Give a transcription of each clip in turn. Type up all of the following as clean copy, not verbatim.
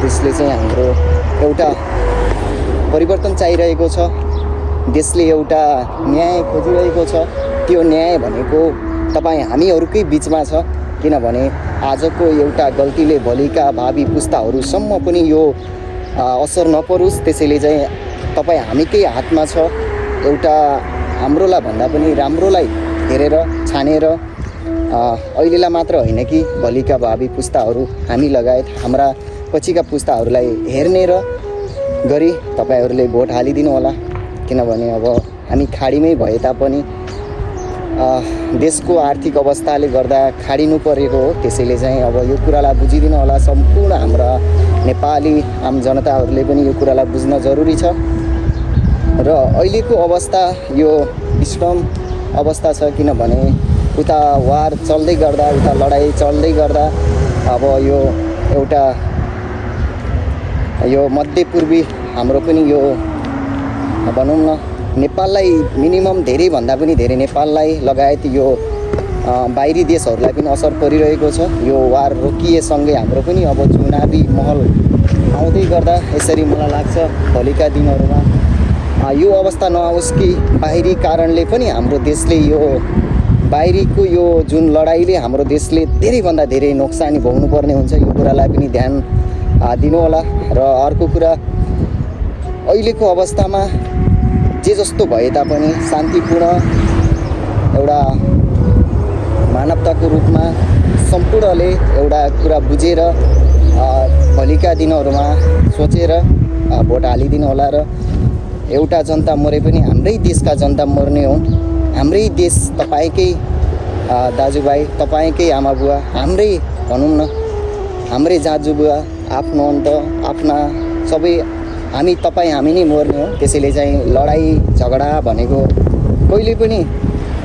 त्यसले चाहिँ हाम्रो एउटा परिवर्तन चाहिरहेको छ। देशले एउटा न्याय खोजिरहेको छ। त्यो न्याय भनेको तपाईँ हामीहरूकै बिचमा छ। किनभने आजको एउटा गल्तीले भोलिका भावी पुस्ताहरूसम्म पनि यो असर नपरोस्। त्यसैले चाहिँ तपाईँ हामीकै हातमा छ। एउटा हाम्रोलाई भन्दा पनि राम्रोलाई हेरेर छानेर अहिलेलाई मात्र होइन कि भोलिका भावी पुस्ताहरू हामी लगायत हाम्रा पछिका पुस्ताहरूलाई हेर्ने र गरी तपाईँहरूले भोट हालिदिनु होला। किनभने अब हामी खाडीमै भए तापनि देशको आर्थिक अवस्थाले गर्दा खाडिनु परेको हो। त्यसैले चाहिँ अब यो कुरालाई बुझिदिनु होला। सम्पूर्ण हाम्रा नेपाली आम जनताहरूले पनि यो कुरालाई बुझ्न जरुरी छ। र अहिलेको अवस्था यो विषम अवस्था छ। किनभने उता वार चल्दै गर्दा, उता लडाइँ चल्दै गर्दा अब यो एउटा यो मध्यपूर्वी हाम्रो पनि यो भनौँ न नेपाललाई मिनिमम धेरैभन्दा पनि धेरै नेपाललाई लगायत यो बाहिरी देशहरूलाई पनि असर परिरहेको छ। यो वार रोकिएसँगै हाम्रो पनि अब चुनावी माहौल आउँदै गर्दा यसरी मलाई लाग्छ भोलिका दिनहरूमा यो अवस्था नआओस् कि बाहिरी कारणले पनि हाम्रो देशले यो बाहिरीको यो जुन लडाइँले हाम्रो देशले धेरैभन्दा धेरै नोक्सानी भोग्नुपर्ने हुन्छ। यो कुरालाई पनि ध्यान दिनु होला। र अर्को कुरा अहिलेको अवस्थामा जे जस्तो भए तापनि शान्तिपूर्ण एउटा मानवताको रूपमा सम्पूर्णले एउटा कुरा बुझेर भोलिका दिनहरूमा सोचेर भोट हालिदिनु होला। र एउटा जनता मरे पनि हाम्रै देशका जनता मर्ने हो। हाम्रै देश तपाईँकै दाजुभाइ, तपाईँकै आमाबुवा, हाम्रै भनौँ न हाम्रै जाजुबुवा, आफ्नो अन्त आफ्ना सबै हामी तपाईँ हामी नै मर्ने हो। त्यसैले चाहिँ लडाइँ झगडा भनेको कहिले पनि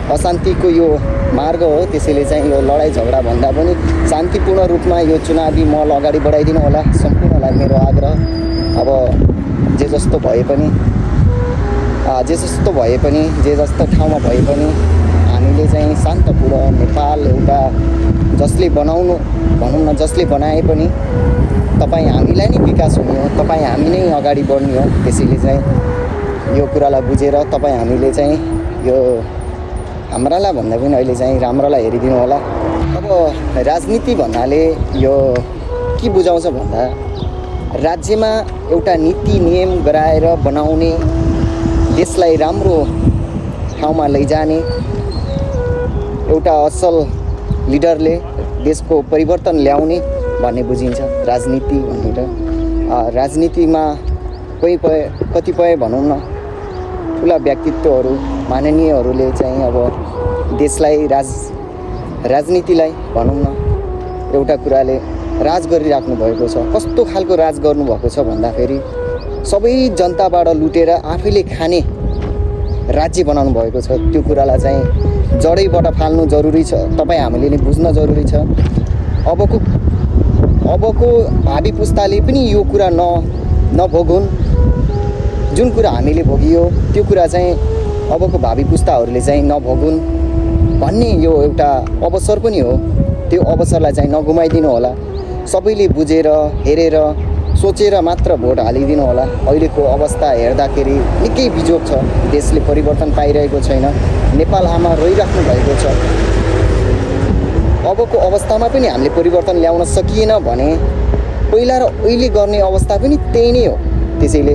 अशान्तिको यो मार्ग हो। त्यसैले चाहिँ यो लडाइँ झगडा भन्दा पनि शान्तिपूर्ण रूपमा यो चुनावी माहौल अगाडि बढाइदिनु होला। सम्पूर्णलाई मेरो आग्रह। अब जे जस्तो भए पनि जे जस्तो ठाउँमा भए पनि हामीले चाहिँ शान्तपूर्ण नेपाल एउटा जसले बनाउनु भनौँ न जसले बनाए पनि तपाईँ हामीलाई नै विकास हुने हो। तपाईँ हामी नै अगाडि बढ्ने हो। त्यसैले चाहिँ यो कुरालाई बुझेर तपाईँ हामीले चाहिँ यो हाम्रालाई भन्दा पनि अहिले चाहिँ राम्रोलाई हेरिदिनु होला। अब राजनीति भन्नाले यो के बुझाउँछ भन्दा राज्यमा एउटा नीति नियम गराएर बनाउने, देशलाई राम्रो ठाउँमा लैजाने एउटा असल लिडरले देशको परिवर्तन ल्याउने भन्ने बुझिन्छ राजनीति भनेर। राजनीतिमा कतिपय भनौँ न ठुला व्यक्तित्वहरू माननीयहरूले चाहिँ अब देशलाई राजनीतिलाई भनौँ न एउटा कुराले राज गरिराख्नु भएको छ। कस्तो खालको राज गर्नुभएको छ भन्दाखेरि सबै जनताबाट लुटेर आफैले खाने राज्य बनाउनु भएको छ। त्यो कुरालाई चाहिँ जडैबाट फाल्नु जरुरी छ। तपाईँ हामीले नै बुझ्न जरुरी छ। अबको भावी पुस्ताले पनि यो कुरा नभोगुन्। जुन कुरा हामीले भोगियो त्यो कुरा चाहिँ अबको भावी पुस्ताहरूले चाहिँ नभोगुन् भन्ने यो एउटा अवसर पनि हो। त्यो अवसरलाई चाहिँ नगुमाइदिनु होला। सबैले बुझेर हेरेर सोचेर मात्र भोट हालिदिनु होला। अहिलेको अवस्था हेर्दाखेरि निकै बिजोग छ। देशले परिवर्तन पाइरहेको छैन। नेपाल आमा रोइराख्नु भएको छ। अबको अवस्थामा पनि हामीले परिवर्तन ल्याउन सकिएन भने पहिला र अहिले गर्ने अवस्था पनि त्यही नै हो। त्यसैले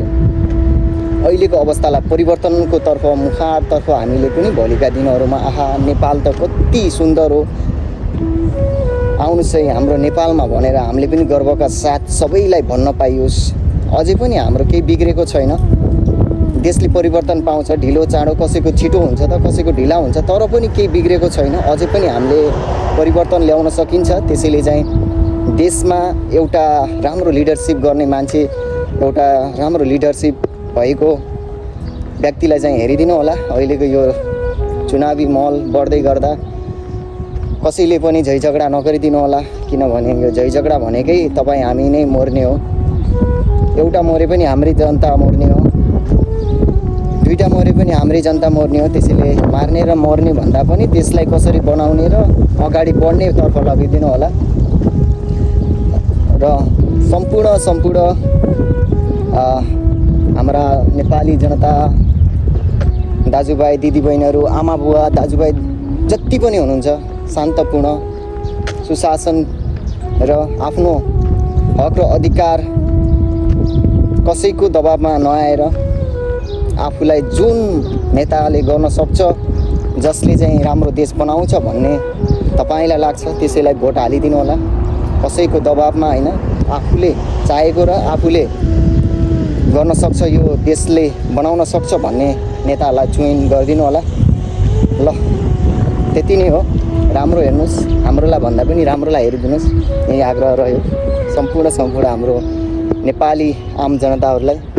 अहिलेको अवस्थालाई परिवर्तनको तर्फ मुखारतर्फ हामीले पनि भोलिका दिनहरूमा आहा नेपाल त कति सुन्दर हो, आउनुहोस् है हाम्रो नेपालमा भनेर हामीले पनि गर्वका साथ सबैलाई भन्न पाइयोस्। अझै पनि हाम्रो केही बिग्रेको छैन। देशले परिवर्तन पाउँछ। ढिलो चाँडो कसैको छिटो हुन्छ त कसैको ढिला हुन्छ, तर पनि केही बिग्रेको छैन। अझै पनि हामीले परिवर्तन ल्याउन सकिन्छ। त्यसैले चाहिँ देशमा एउटा राम्रो लिडरसिप गर्ने मान्छे, एउटा राम्रो लिडरसिप भएको व्यक्तिलाई चाहिँ हेरिदिनु होला। अहिलेको यो चुनावी माहौल बढ्दै गर्दा कसैले पनि झैझगडा नगरिदिनु होला। किनभने यो झैझगडा भनेकै तपाईँ हामी नै मर्ने हो। एउटा मरे पनि हाम्रै जनता मर्ने हो, दुईटा मरे पनि हाम्रै जनता मर्ने हो। त्यसैले मार्ने र मर्ने भन्दा पनि देशलाई कसरी बनाउने र अगाडि बढ्ने तर्फ लगिदिनु होला। र सम्पूर्ण हाम्रा नेपाली जनता दाजुभाइ दिदीबहिनीहरू आमा बुवा दाजुभाइ जति पनि हुनुहुन्छ शान्तपूर्ण सुशासन र आफ्नो हक र अधिकार कसैको दबाबमा नआएर आफूलाई जुन नेताले गर्न सक्छ जसले चाहिँ राम्रो देश बनाउँछ भन्ने तपाईलाई लाग्छ त्यसैलाई भोट हालिदिनु होला। कसैको दबाबमा हैन, आफूले चाहेको र आफूले गर्न सक्छ यो देशले बनाउन सक्छ भन्ने नेतालाई चुइन गरिदिनु होला। ल त्यति नै हो। राम्रो हेर्नुस्, हाम्रोलाई भन्दा पनि राम्रोलाई हेरिदिनुस्, यही आग्रह रह्यो सम्पूर्ण हाम्रो नेपाली आम जनताहरूलाई।